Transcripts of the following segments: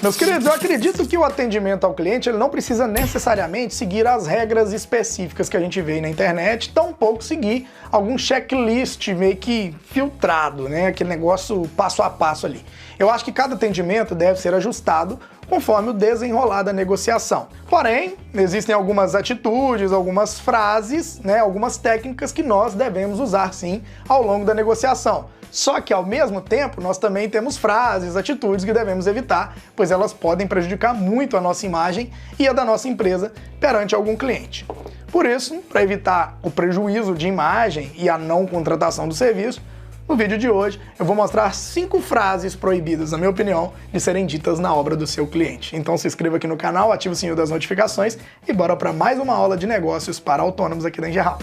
Meus queridos, eu acredito que o atendimento ao cliente ele não precisa necessariamente seguir as regras específicas que a gente vê na internet, tampouco seguir algum checklist meio que filtrado, né? Aquele negócio passo a passo ali. Eu acho que cada atendimento deve ser ajustado conforme o desenrolar da negociação. Porém, existem algumas atitudes, algumas frases, né, algumas técnicas que nós devemos usar sim ao longo da negociação. Só que, ao mesmo tempo, nós também temos frases, atitudes que devemos evitar, pois elas podem prejudicar muito a nossa imagem e a da nossa empresa perante algum cliente. Por isso, para evitar o prejuízo de imagem e a não contratação do serviço, no vídeo de hoje eu vou mostrar 5 frases proibidas, na minha opinião, de serem ditas na obra do seu cliente. Então se inscreva aqui no canal, ative o sininho das notificações e bora para mais uma aula de negócios para autônomos aqui da Engerral.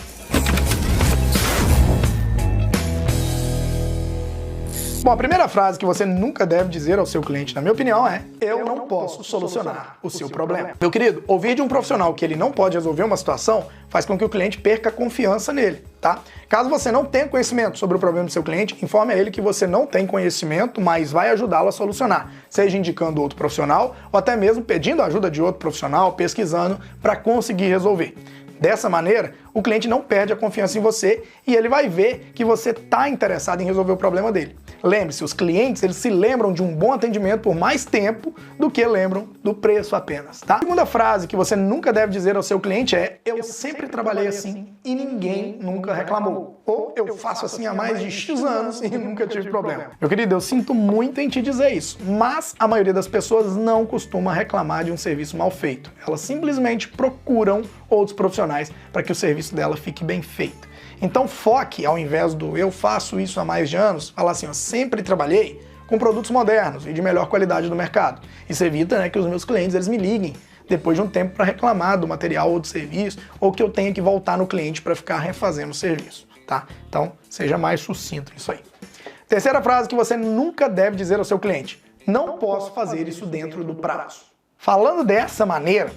Bom, a primeira frase que você nunca deve dizer ao seu cliente, na minha opinião, é: eu não posso solucionar o seu problema. Meu querido, ouvir de um profissional que ele não pode resolver uma situação faz com que o cliente perca a confiança nele, tá? Caso você não tenha conhecimento sobre o problema do seu cliente, informe a ele que você não tem conhecimento, mas vai ajudá-lo a solucionar, seja indicando outro profissional ou até mesmo pedindo a ajuda de outro profissional, pesquisando para conseguir resolver. Dessa maneira, o cliente não perde a confiança em você e ele vai ver que você está interessado em resolver o problema dele. Lembre-se, os clientes eles se lembram de um bom atendimento por mais tempo do que lembram do preço apenas, tá? A segunda frase que você nunca deve dizer ao seu cliente é: eu sempre trabalhei assim e ninguém nunca reclamou. Ou eu faço assim há mais de X anos e nunca tive problema. Meu querido, eu sinto muito em te dizer isso, mas a maioria das pessoas não costuma reclamar de um serviço mal feito. Elas simplesmente procuram outros profissionais para que o serviço dela fique bem feito. Então foque, ao invés do eu faço isso há mais de anos, falar assim: eu sempre trabalhei com produtos modernos e de melhor qualidade do mercado. Isso evita, né, que os meus clientes eles me liguem depois de um tempo para reclamar do material ou do serviço, ou que eu tenha que voltar no cliente para ficar refazendo o serviço, tá? Então seja mais sucinto nisso aí. Terceira frase que você nunca deve dizer ao seu cliente: não posso fazer isso dentro do prazo. Falando dessa maneira,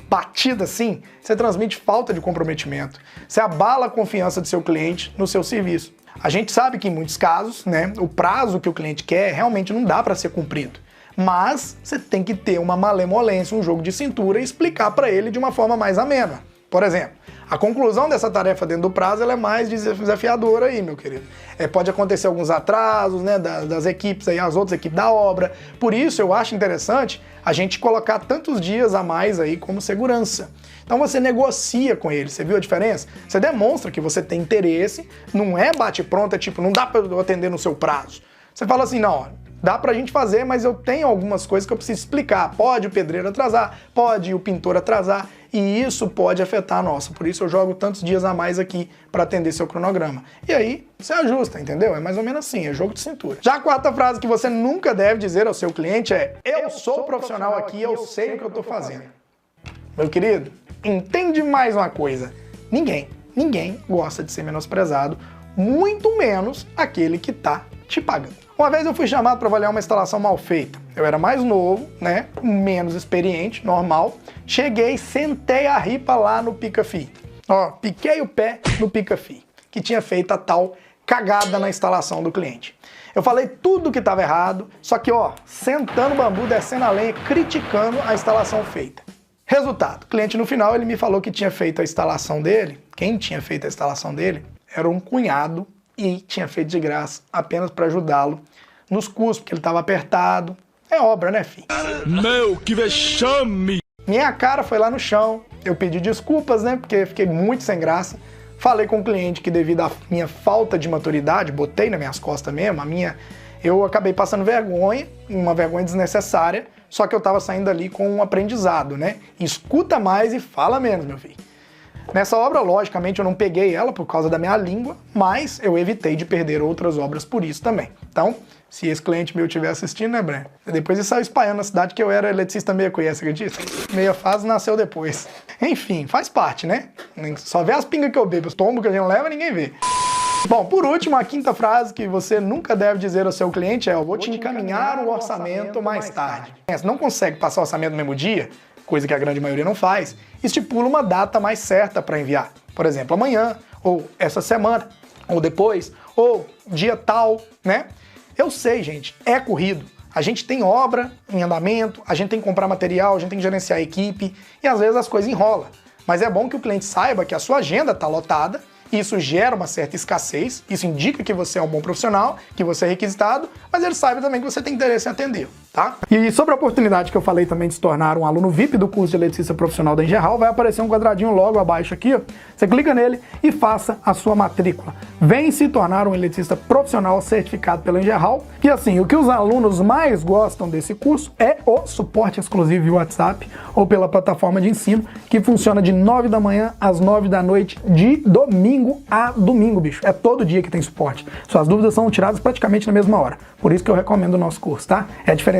batida assim, você transmite falta de comprometimento, você abala a confiança do seu cliente no seu serviço. A gente sabe que em muitos casos, né, o prazo que o cliente quer realmente não dá para ser cumprido, mas você tem que ter uma malemolência, um jogo de cintura e explicar para ele de uma forma mais amena. Por exemplo, a conclusão dessa tarefa dentro do prazo ela é mais desafiadora aí, meu querido. Pode acontecer alguns atrasos, né, das equipes aí, as outras equipes da obra. Por isso eu acho interessante a gente colocar tantos dias a mais aí como segurança. Então você negocia com ele, você viu a diferença? Você demonstra que você tem interesse, não é bate-pronto, é tipo, não dá para eu atender no seu prazo. Você fala assim: não, dá pra gente fazer, mas eu tenho algumas coisas que eu preciso explicar. Pode o pedreiro atrasar, pode o pintor atrasar, e isso pode afetar a nossa. Por isso eu jogo tantos dias a mais aqui para atender seu cronograma. E aí você ajusta, entendeu? É mais ou menos assim, é jogo de cintura. Já a quarta frase que você nunca deve dizer ao seu cliente é: eu sou profissional aqui, eu sei o que eu tô fazendo. Meu querido, entende mais uma coisa. Ninguém gosta de ser menosprezado, muito menos aquele que tá te pagando. Uma vez eu fui chamado para avaliar uma instalação mal feita. Eu era mais novo, né, menos experiente, normal. Cheguei, sentei a ripa lá no pica-fio. Ó, piquei o pé no pica-fio, que tinha feito a tal cagada na instalação do cliente. Eu falei tudo que estava errado, só que, ó, sentando o bambu, descendo a lenha, criticando a instalação feita. Resultado, o cliente no final ele me falou que tinha feito a instalação dele, quem tinha feito a instalação dele era um cunhado e tinha feito de graça, apenas para ajudá-lo nos custos, porque ele estava apertado. É obra, né, filho? Meu, que vexame! Minha cara foi lá no chão, eu pedi desculpas, né, porque fiquei muito sem graça. Falei com o cliente que devido à minha falta de maturidade, botei nas minhas costas mesmo, eu acabei passando vergonha, uma vergonha desnecessária, só que eu estava saindo ali com um aprendizado, né? Escuta mais e fala menos, meu filho. Nessa obra, logicamente, eu não peguei ela por causa da minha língua, mas eu evitei de perder outras obras por isso também. Então, se esse cliente meu estiver assistindo, né, Breno? Depois ele saiu espalhando na cidade que eu era eletricista meia cuia, você acredita? Meia fase nasceu depois. Enfim, faz parte, né? Só vê as pingas que eu bebo, os tombos que a gente leva, ninguém vê. Bom, por último, a quinta frase que você nunca deve dizer ao seu cliente é: eu vou te encaminhar o orçamento mais tarde. Se não consegue passar o orçamento no mesmo dia, coisa que a grande maioria não faz, estipula uma data mais certa para enviar. Por exemplo, amanhã, ou essa semana, ou depois, ou dia tal, né? Eu sei, gente, é corrido. A gente tem obra em andamento, a gente tem que comprar material, a gente tem que gerenciar a equipe e às vezes as coisas enrolam. Mas é bom que o cliente saiba que a sua agenda está lotada, isso gera uma certa escassez, isso indica que você é um bom profissional, que você é requisitado, mas ele sabe também que você tem interesse em atender, tá? E sobre a oportunidade que eu falei também de se tornar um aluno VIP do curso de eletricista profissional da Engerral, vai aparecer um quadradinho logo abaixo aqui, ó. Você clica nele e faça a sua matrícula. Vem se tornar um eletricista profissional certificado pela Engerral. E assim, o que os alunos mais gostam desse curso é o suporte exclusivo via WhatsApp ou pela plataforma de ensino, que funciona de 9 da manhã às 9 da noite, de domingo a domingo, bicho. É todo dia que tem suporte. Suas dúvidas são tiradas praticamente na mesma hora. Por isso que eu recomendo o nosso curso, tá? É a diferença